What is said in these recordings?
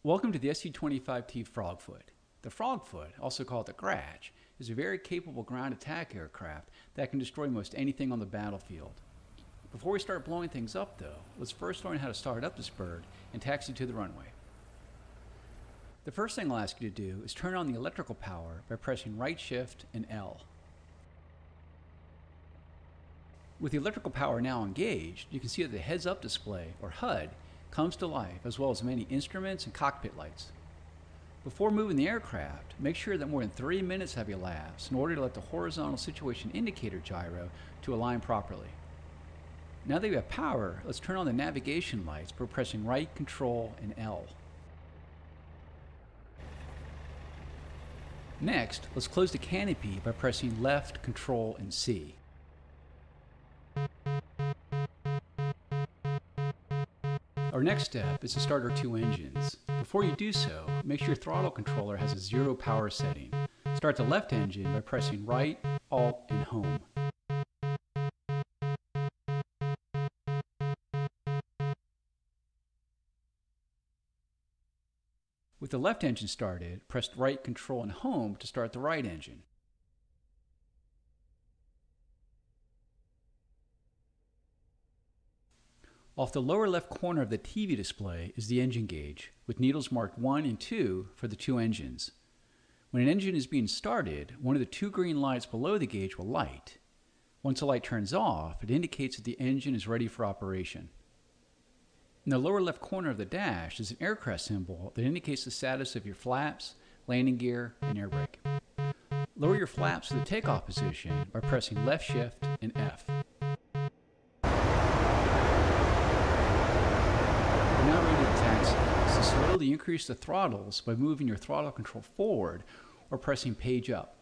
Welcome to the Su-25T Frogfoot. The Frogfoot, also called the Gratch, is a very capable ground attack aircraft that can destroy most anything on the battlefield. Before we start blowing things up though, let's first learn how to start up this bird and taxi to the runway. The first thing I'll ask you to do is turn on the electrical power by pressing right shift and L. With the electrical power now engaged, you can see that the heads-up display, or HUD, comes to life, as well as many instruments and cockpit lights. Before moving the aircraft, make sure that more than 3 minutes have elapsed in order to let the horizontal situation indicator gyro to align properly. Now that we have power, let's turn on the navigation lights by pressing right, Control, and L. Next, let's close the canopy by pressing left, Control, and C. Our next step is to start our two engines. Before you do so, make sure your throttle controller has a 0 power setting. Start the left engine by pressing right, Alt, and Home. With the left engine started, press right, Control, and Home to start the right engine. Off the lower left corner of the TV display is the engine gauge, with needles marked 1 and 2 for the two engines. When an engine is being started, one of the two green lights below the gauge will light. Once the light turns off, it indicates that the engine is ready for operation. In the lower left corner of the dash is an aircraft symbol that indicates the status of your flaps, landing gear, and air brake. Lower your flaps to the takeoff position by pressing left shift and F. We're now ready to taxi. So slowly increase the throttles by moving your throttle control forward or pressing page up.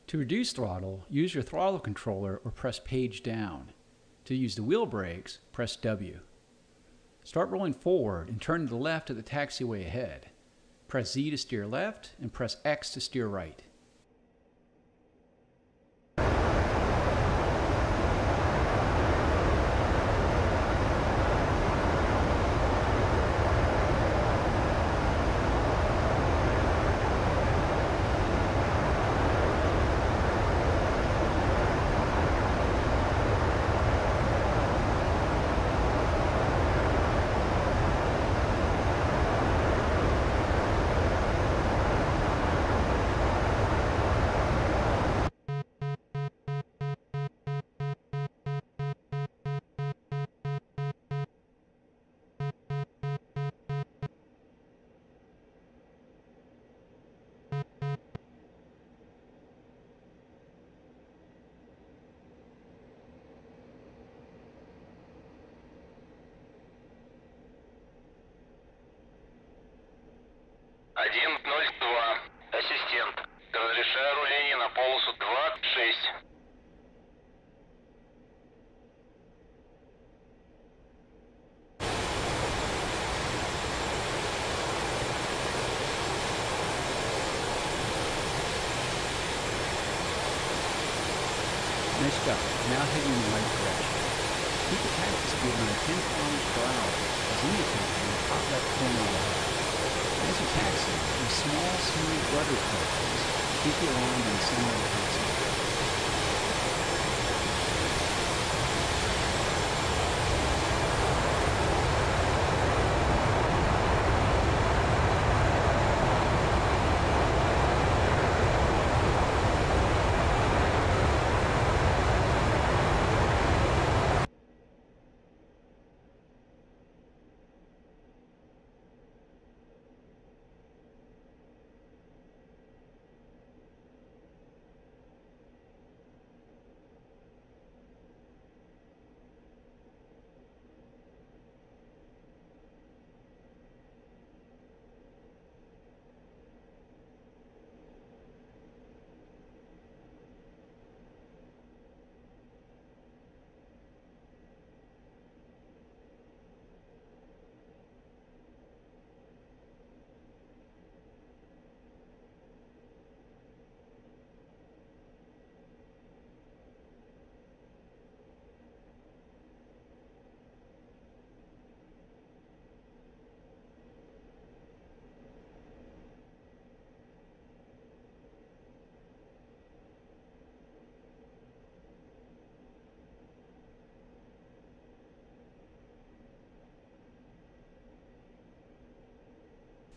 To reduce throttle, use your throttle controller or press page down. To use the wheel brakes, press W. Start rolling forward and turn to the left at the taxiway ahead. Press Z to steer left and press X to steer right. Ассистент, разрешаю руление на полосу 26. Nice job. Now heading in the right direction. Keep the taxi speed around 10 km per hour as indicated in the top left corner of the HUD. As you taxi, use small, smooth rudder pedals to keep you aligned in the center of the taxi.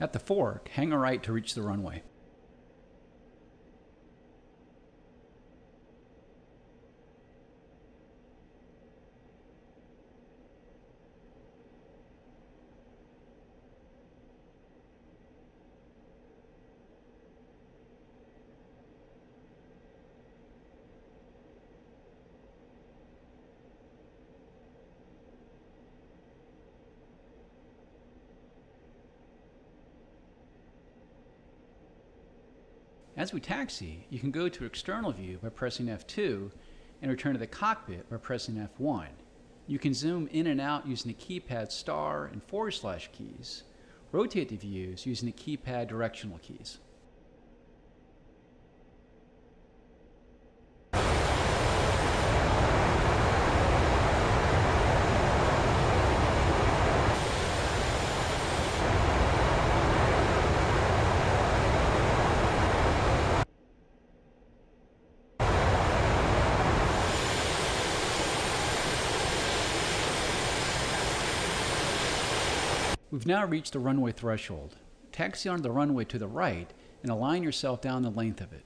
At the fork, hang a right to reach the runway. As we taxi, you can go to external view by pressing F2 and return to the cockpit by pressing F1. You can zoom in and out using the keypad star and / keys. Rotate the views using the keypad directional keys. We've now reached the runway threshold. Taxi onto the runway to the right and align yourself down the length of it.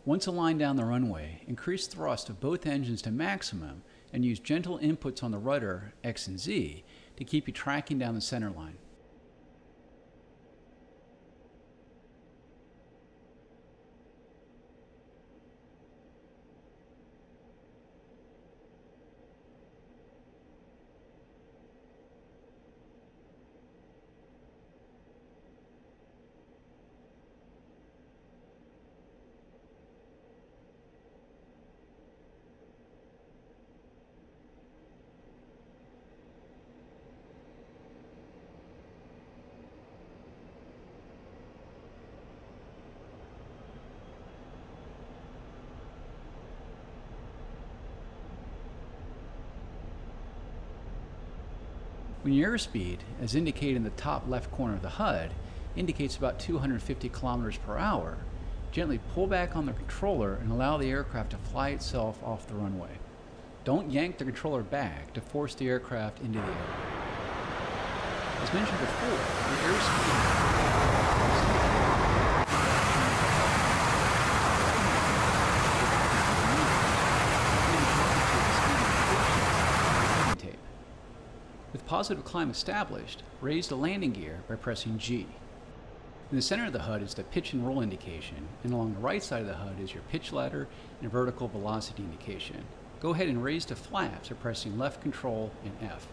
Once aligned down the runway, increase thrust of both engines to maximum and use gentle inputs on the rudder, X and Z, to keep you tracking down the center line. When your airspeed, as indicated in the top left corner of the HUD, indicates about 250 kilometers per hour, gently pull back on the controller and allow the aircraft to fly itself off the runway. Don't yank the controller back to force the aircraft into the air. As mentioned before, the airspeed With positive climb established, raise the landing gear by pressing G. In the center of the HUD is the pitch and roll indication, and along the right side of the HUD is your pitch ladder and vertical velocity indication. Go ahead and raise the flaps by pressing left control and F.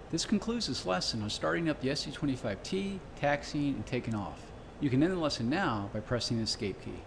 This concludes this lesson on starting up the Su-25T, taxiing, and taking off. You can end the lesson now by pressing the escape key.